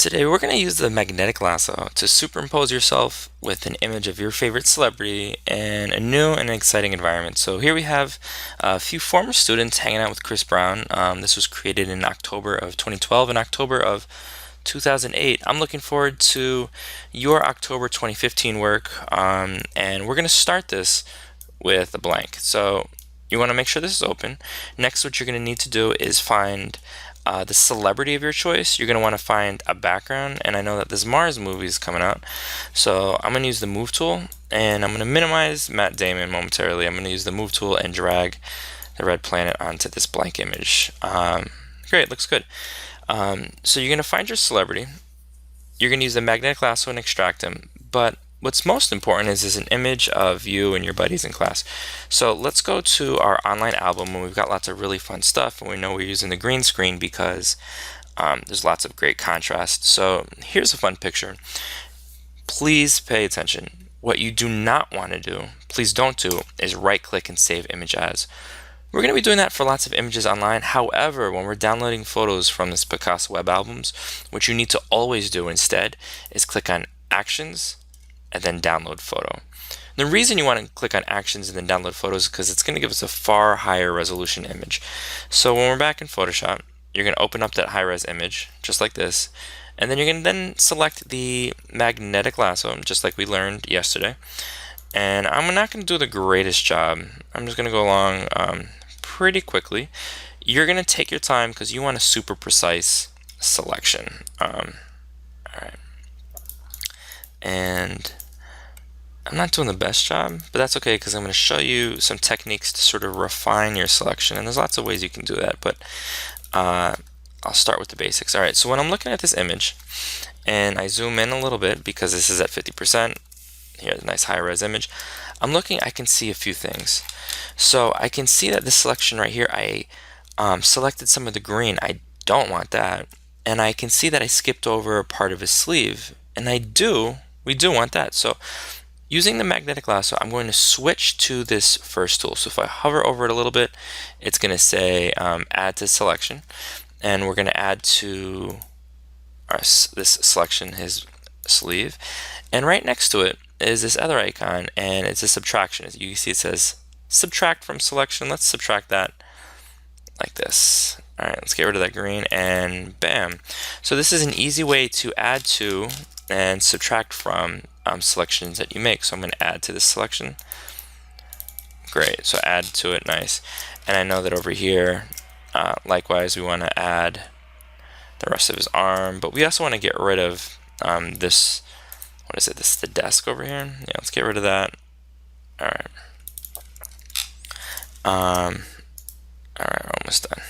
Today we're going to use the magnetic lasso to superimpose yourself with an image of your favorite celebrity in a new and exciting environment. So here we have a few former students hanging out with Chris Brown. This was created in October of 2012 and October of 2008. I'm looking forward to your October 2015 work, and we're going to start this with a blank. So you want to make sure this is open. Next, what you're going to need to do is find the celebrity of your choice. You're going to want to find a background, and I know that this Mars movie is coming out, so I'm going to use the move tool, and I'm going to minimize Matt Damon momentarily. I'm going to use the move tool and drag the red planet onto this blank image. Great, looks good. So you're going to find your celebrity. You're going to use the magnetic lasso and extract them, but what's most important is an image of you and your buddies in class. So let's go to our online album, and we've got lots of really fun stuff, and we know we're using the green screen because there's lots of great contrast. So here's a fun picture. Please pay attention. What you do not want to do, please don't do, is right click and save image as. We're going to be doing that for lots of images online. However, when we're downloading photos from this Picasso web albums, what you need to always do instead is click on Actions and then Download Photo. The reason you want to click on Actions and then Download Photos is because it's going to give us a far higher resolution image. So when we're back in Photoshop, you're going to open up that high-res image, just like this, and then you're going to then select the magnetic lasso, just like we learned yesterday. And I'm not going to do the greatest job. I'm just going to go along pretty quickly. You're going to take your time because you want a super precise selection. All right. And I'm not doing the best job, but that's okay because I'm going to show you some techniques to sort of refine your selection, and there's lots of ways you can do that, but I'll start with the basics. All right, so when I'm looking at this image and I zoom in a little bit because this is at 50%, here's a nice high-res image, I can see a few things. So I can see that this selection right here, I selected some of the green. I don't want that, and I can see that I skipped over a part of his sleeve, and we do want that. So using the magnetic lasso, I'm going to switch to this first tool. So if I hover over it a little bit, it's going to say add to selection, and we're going to add to this selection his sleeve, and right next to it is this other icon, and it's a subtraction. As you can see, it says subtract from selection. Let's subtract that like this. All right, let's get rid of that green, and bam. So this is an easy way to add to and subtract from selections that you make. So I'm going to add to this selection. Great, so add to it, nice. And I know that over here, likewise, we want to add the rest of his arm, but we also want to get rid of this, what is it, this is the desk over here. Yeah, let's get rid of that. All right. All right, we're almost done.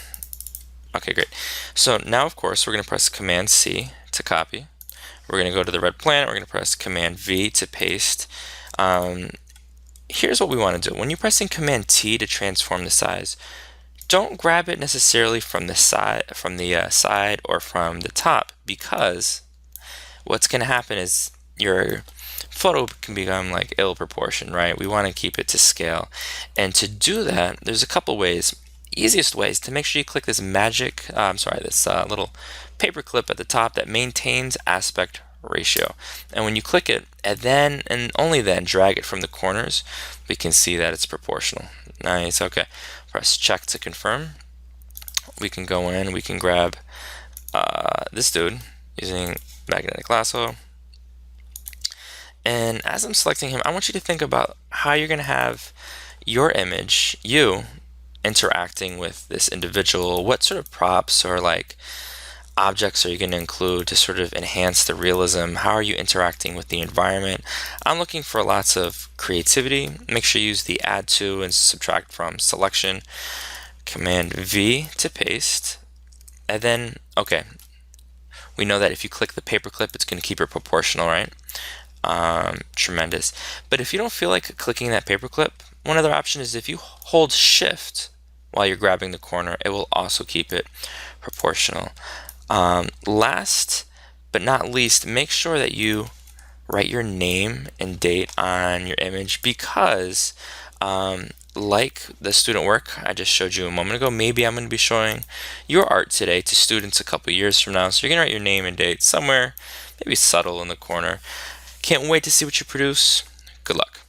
Okay, great. So now, of course, we're going to press Command C to copy. We're going to go to the red planet. We're going to press Command V to paste. Here's what we want to do. When you're pressing Command T to transform the size, don't grab it necessarily from the side, or from the top, because what's going to happen is your photo can become like ill proportioned, right? We want to keep it to scale, and to do that, there's a couple ways. Easiest way is to make sure you click this this little paper clip at the top that maintains aspect ratio. And when you click it, and only then drag it from the corners, we can see that it's proportional. Nice, okay. Press check to confirm. We can go in, we can grab this dude using magnetic lasso. And as I'm selecting him, I want you to think about how you're going to have your image, you, interacting with this individual. What sort of props or like objects are you going to include to sort of enhance the realism? How are you interacting with the environment? I'm looking for lots of creativity. Make sure you use the add to and subtract from selection. Command V to paste. And then, okay, we know that if you click the paperclip, it's going to keep it proportional, right? Tremendous. But if you don't feel like clicking that paperclip, one other option is if you hold Shift while you're grabbing the corner, it will also keep it proportional. Last but not least, make sure that you write your name and date on your image, because Like the student work I just showed you a moment ago, maybe I'm going to be showing your art today to students a couple years from now. So you're going to write your name and date somewhere, maybe subtle in the corner. Can't wait to see what you produce. Good luck.